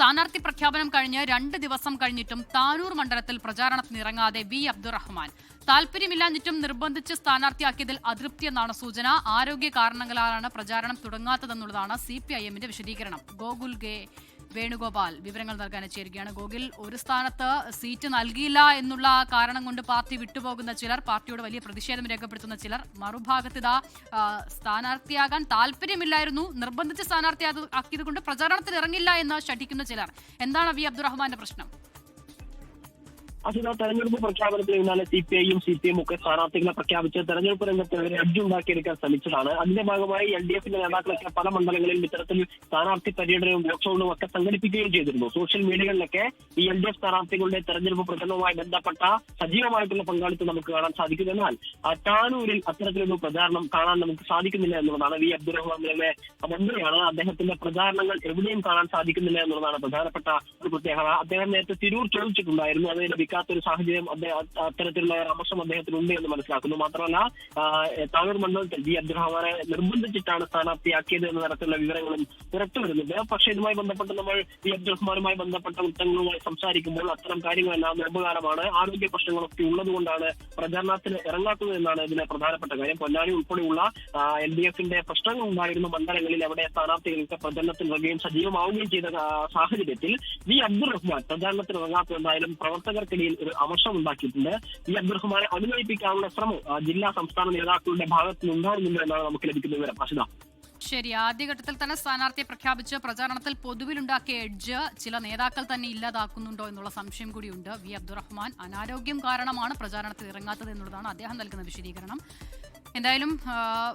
സ്ഥാനാർത്ഥി പ്രഖ്യാപനം കഴിഞ്ഞ് 2 ദിവസം കഴിഞ്ഞിട്ടും താനൂർ മണ്ഡലത്തിൽ പ്രചാരണത്തിനിറങ്ങാതെ വി അബ്ദുറഹ്മാൻ. താൽപര്യമില്ലാഞ്ഞിട്ടും നിർബന്ധിച്ച് സ്ഥാനാർത്ഥിയാക്കിയതിൽ അതൃപ്തിയെന്നാണ് സൂചന. ആരോഗ്യ കാരണങ്ങളാലാണ് പ്രചാരണം തുടങ്ങാത്തതെന്നുള്ളതാണ് CPIMന്റെ വിശദീകരണം. ഗോകുൽ വേണുഗോപാൽ വിവരങ്ങൾ നൽകാൻ ചേരുകയാണ്. ഗോകുൽ, ഒരു സ്ഥാനത്ത് സീറ്റ് നൽകിയില്ല എന്നുള്ള കാരണം കൊണ്ട് പാർട്ടി വിട്ടുപോകുന്ന ചിലർ, പാർട്ടിയോട് വലിയ പ്രതിഷേധം രേഖപ്പെടുത്തുന്ന ചിലർ, മറുഭാഗത്ത് ഇതാ സ്ഥാനാർത്ഥിയാകാൻ താല്പര്യമില്ലായിരുന്നു, നിർബന്ധിച്ച് സ്ഥാനാർത്ഥിയാക്കിയത് കൊണ്ട് പ്രചാരണത്തിൽ ഇറങ്ങില്ല എന്ന് ശഠിക്കുന്ന ചിലർ. എന്താണ് വി അബ്ദുറഹ്മാന്റെ പ്രശ്നം? അതിന് തെരഞ്ഞെടുപ്പ് പ്രഖ്യാപനത്തിൽ ഇന്നലെ CPIയും CPM ഒക്കെ സ്ഥാനാർത്ഥികളെ പ്രഖ്യാപിച്ച് തെരഞ്ഞെടുപ്പ് രംഗത്ത് ഒരു എഡ്ജ് ഉണ്ടാക്കിയെടുക്കാൻ ശ്രമിച്ചതാണ്. അതിന്റെ ഭാഗമായി LDFന്റെ നേതാക്കളൊക്കെ പല മണ്ഡലങ്ങളിൽ ഇത്തരത്തിൽ സ്ഥാനാർത്ഥി പര്യടനവും വർക്ക്ഷോപ്പും ഒക്കെ സംഘടിപ്പിക്കുകയും ചെയ്തിരുന്നു. സോഷ്യൽ മീഡിയകളിലൊക്കെ ഈ LDF സ്ഥാനാർത്ഥികളുടെ തെരഞ്ഞെടുപ്പ് പ്രചരണവുമായി ബന്ധപ്പെട്ട സജീവമായിട്ടുള്ള പങ്കാളിത്തം നമുക്ക് കാണാൻ സാധിക്കും. എന്നാൽ താനൂരിൽ അത്തരത്തിലൊരു പ്രചാരണം കാണാൻ നമുക്ക് സാധിക്കുന്നില്ല എന്നുള്ളതാണ്. വി അബ്ദുറഹ്മാൻ നിലവിലെ മന്ത്രിയാണ്. അദ്ദേഹത്തിന്റെ പ്രചാരണങ്ങൾ എവിടെയും കാണാൻ സാധിക്കുന്നില്ല എന്നുള്ളതാണ് പ്രധാനപ്പെട്ട ഒരു പ്രത്യേകത. അദ്ദേഹം നേരത്തെ തിരൂർ ചോദിച്ചിട്ടുണ്ടായിരുന്നു. അത് ലഭിക്കാത്തൊരു സാഹചര്യം അത്തരത്തിലുള്ള അമർഷം അദ്ദേഹത്തിനുണ്ട് എന്ന് മനസ്സിലാക്കുന്നു. മാത്രമല്ല, താനൂർ മണ്ഡലത്തിൽ വി അബ്ദുറഹ്മാനെ നിർബന്ധിച്ചിട്ടാണ് സ്ഥാനാർത്ഥിയാക്കിയത് എന്ന തരത്തിലുള്ള വിവരങ്ങളും പുറത്തു വരുന്നുണ്ട്. പക്ഷേ ഇതുമായി ബന്ധപ്പെട്ട് നമ്മൾ വി അബ്ദുറഹ്മാനുമായി ബന്ധപ്പെട്ട വൃത്തങ്ങളുമായി സംസാരിക്കുമ്പോൾ അത്തരം കാര്യങ്ങളെല്ലാം നിർഭകാരമാണ്. ആരോഗ്യ പ്രശ്നങ്ങളൊക്കെ ഉള്ളതുകൊണ്ടാണ് പ്രചാരണത്തിന് ഇറങ്ങാത്തത് എന്നാണ് ഇതിലെ പ്രധാനപ്പെട്ട കാര്യം. പൊന്നാനി ഉൾപ്പെടെയുള്ള LDFന്റെ പ്രശ്നങ്ങൾ ഉണ്ടായിരുന്ന മണ്ഡലങ്ങളിൽ അവിടെ സ്ഥാനാർത്ഥികൾക്ക് പ്രചരണത്തിൽ ഇറങ്ങുകയും സജീവമാവുകയും ചെയ്ത സാഹചര്യത്തിൽ വി അബ്ദുറഹ്മാൻ പ്രചാരണത്തിന് ഇറങ്ങാത്തത് എന്തായാലും പ്രവർത്തകർക്കിടയിൽ ഒരു അമർഷം ഉണ്ടാക്കിയിട്ടുണ്ട്. വി അബ്ദുറഹ്മാനെ അനുനയിപ്പിക്കാനുള്ള ശ്രമം ജില്ലാ സംസ്ഥാന നേതാക്കളുടെ ഭാഗത്തു നിന്നുണ്ടാകുന്നുണ്ട് എന്നാണ് നമുക്ക് ലഭിക്കുന്ന വിവരം. അഷിത, ശരി, ആദ്യഘട്ടത്തിൽ തന്നെ സ്ഥാനാർത്ഥിയെ പ്രഖ്യാപിച്ച് പ്രചാരണത്തിൽ പൊതുവിലുണ്ടാക്കിയ എഡ്ജ് ചില നേതാക്കൾ തന്നെ ഇല്ലാതാക്കുന്നുണ്ടോ എന്നുള്ള സംശയം കൂടിയുണ്ട്. വി അബ്ദുറഹ്മാൻ അനാരോഗ്യം കാരണമാണ് പ്രചാരണത്തിൽ ഇറങ്ങാത്തത് എന്നുള്ളതാണ് അദ്ദേഹം നൽകുന്ന വിശദീകരണം. എന്തായാലും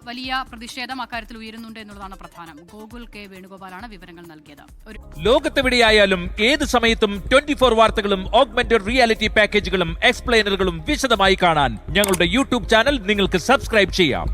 വലിയ പ്രതിഷേധം അക്കാര്യത്തിൽ ഉയരുന്നുണ്ട് എന്നുള്ളതാണ് പ്രധാനം. ഗോകുൽ വേണുഗോപാലാണ് വിവരങ്ങൾ നൽകിയത്. ലോകത്തെവിടെയായാലും ഏത് സമയത്തും 24 വാർത്തകളും ഓഗ്മെന്റഡ് റിയാലിറ്റി പാക്കേജുകളും എക്സ്പ്ലെയിനറുകളും വിശദമായി കാണാൻ ഞങ്ങളുടെ YouTube ചാനൽ നിങ്ങൾക്ക് സബ്സ്ക്രൈബ് ചെയ്യാം.